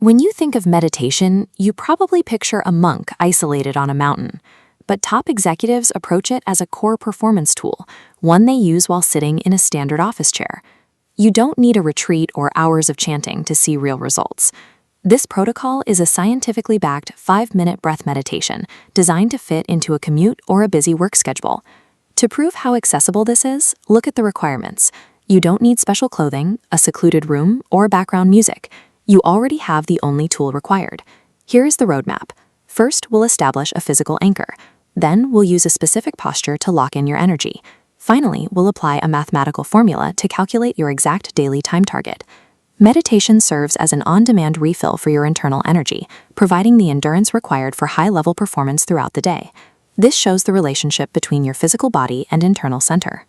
When you think of meditation, you probably picture a monk isolated on a mountain. But top executives approach it as a core performance tool, one they use while sitting in a standard office chair. You don't need a retreat or hours of chanting to see real results. This protocol is a scientifically backed 5-minute breath meditation designed to fit into a commute or a busy work schedule. To prove how accessible this is, look at the requirements. You don't need special clothing, a secluded room, or background music. You already have the only tool required. Here is the roadmap. First, we'll establish a physical anchor. Then, we'll use a specific posture to lock in your energy. Finally, we'll apply a mathematical formula to calculate your exact daily time target. Meditation serves as an on-demand refill for your internal energy, providing the endurance required for high-level performance throughout the day. This shows the relationship between your physical body and internal center.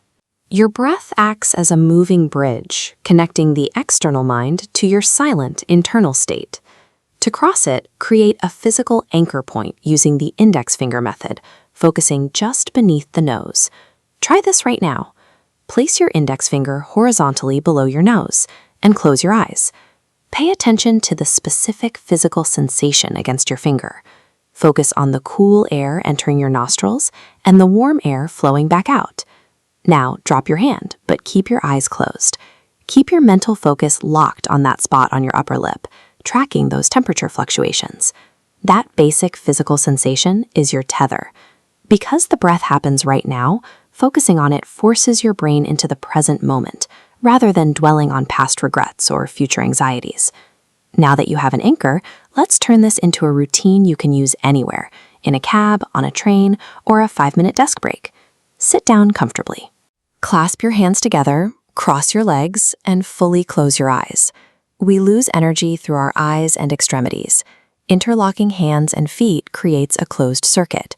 Your breath acts as a moving bridge, connecting the external mind to your silent internal state. To cross it, create a physical anchor point using the index finger method, focusing just beneath the nose. Try this right now. Place your index finger horizontally below your nose and close your eyes. Pay attention to the specific physical sensation against your finger. Focus on the cool air entering your nostrils and the warm air flowing back out. Now, drop your hand, but keep your eyes closed. Keep your mental focus locked on that spot on your upper lip, tracking those temperature fluctuations. That basic physical sensation is your tether. Because the breath happens right now, focusing on it forces your brain into the present moment, rather than dwelling on past regrets or future anxieties. Now that you have an anchor, let's turn this into a routine you can use anywhere, in a cab, on a train, or a 5-minute desk break. Sit down comfortably. Clasp your hands together, cross your legs, and fully close your eyes. We lose energy through our eyes and extremities. Interlocking hands and feet creates a closed circuit.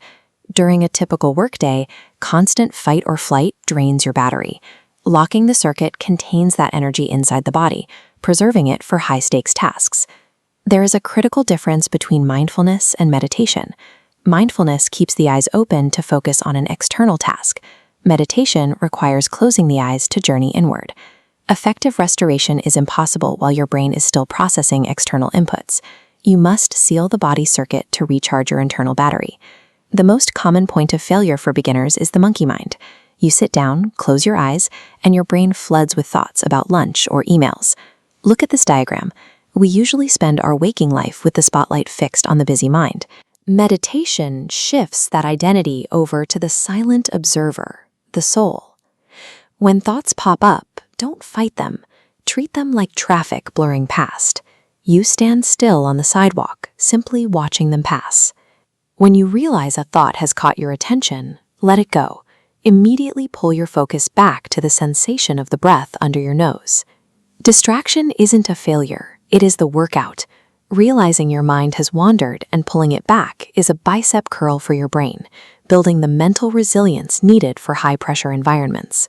During a typical workday, constant fight or flight drains your battery. Locking the circuit contains that energy inside the body, preserving it for high-stakes tasks. There is a critical difference between mindfulness and meditation. Mindfulness keeps the eyes open to focus on an external task. Meditation requires closing the eyes to journey inward. Effective restoration is impossible while your brain is still processing external inputs. You must seal the body circuit to recharge your internal battery. The most common point of failure for beginners is the monkey mind. You sit down, close your eyes, and your brain floods with thoughts about lunch or emails. Look at this diagram. We usually spend our waking life with the spotlight fixed on the busy mind. Meditation shifts that identity over to the silent observer, the soul. When thoughts pop up, don't fight them. Treat them like traffic blurring past. You stand still on the sidewalk, simply watching them pass. When you realize a thought has caught your attention, let it go. Immediately pull your focus back to the sensation of the breath under your nose. Distraction isn't a failure, it is the workout. Realizing your mind has wandered and pulling it back is a bicep curl for your brain, building the mental resilience needed for high-pressure environments.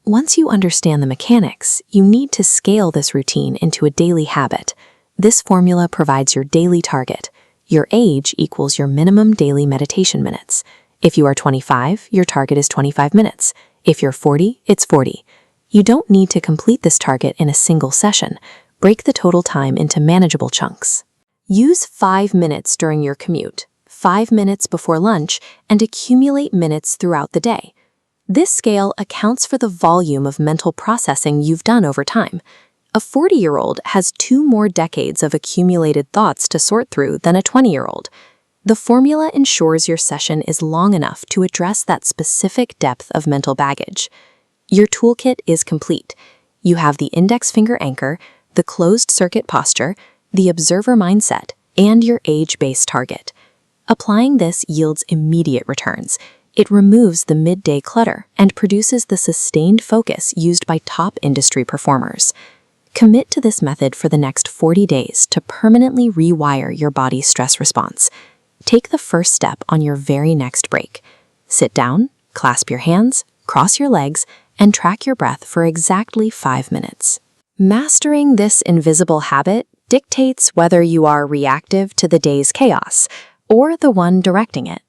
Once you understand the mechanics, you need to scale this routine into a daily habit. This formula provides your daily target. Your age equals your minimum daily meditation minutes. If you are 25, your target is 25 minutes. If you're 40, it's 40. You don't need to complete this target in a single session. Break the total time into manageable chunks. Use 5 minutes during your commute, 5 minutes before lunch, and accumulate minutes throughout the day. This scale accounts for the volume of mental processing you've done over time. A 40-year-old has 2 more decades of accumulated thoughts to sort through than a 20-year-old. The formula ensures your session is long enough to address that specific depth of mental baggage. Your toolkit is complete. You have the index finger anchor, the closed circuit posture, the observer mindset, and your age-based target. Applying this yields immediate returns. It removes the midday clutter and produces the sustained focus used by top industry performers. Commit to this method for the next 40 days to permanently rewire your body's stress response. Take the first step on your very next break. Sit down, clasp your hands, cross your legs, and track your breath for exactly 5 minutes. Mastering this invisible habit dictates whether you are reactive to the day's chaos or the one directing it.